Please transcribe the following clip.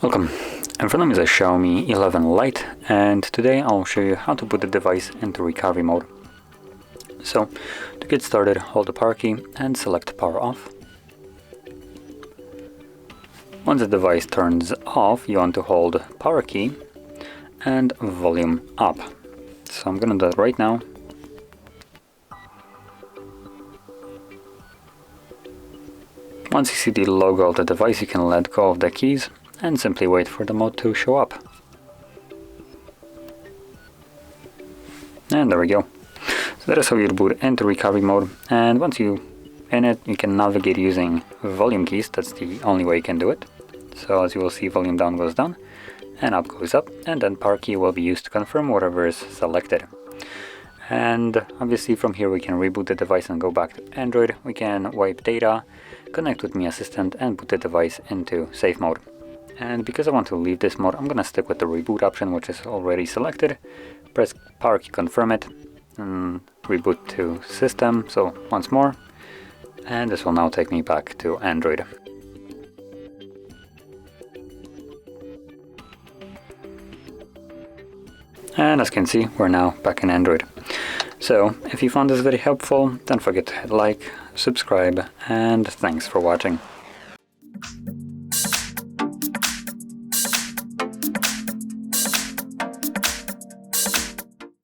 Welcome. In front of me is a Xiaomi 11 Lite, and today I'll show you how to put the device into recovery mode. So, to get started, hold the power key and select power off. Once the device turns off, you want to hold power key and volume up. So I'm gonna do that right now. Once you see the logo of the device, you can let go of the keys and simply wait for the mode to show up. And there we go. So that is how you boot into recovery mode, and once you're in it, you can navigate using volume keys. That's the only way you can do it. So as you will see, volume down goes down and up goes up, and then power key will be used to confirm whatever is selected. And obviously from here we can reboot the device and go back to Android. We can wipe data, connect with MIAssistant, and put the device into safe mode. And because I want to leave this mode, I'm gonna stick with the reboot option, which is already selected. Press power key, confirm it, and reboot to system. So once more, and this will now take me back to Android. And as you can see, we're now back in Android. So, if you found this very helpful, don't forget to hit like, subscribe, and thanks for watching.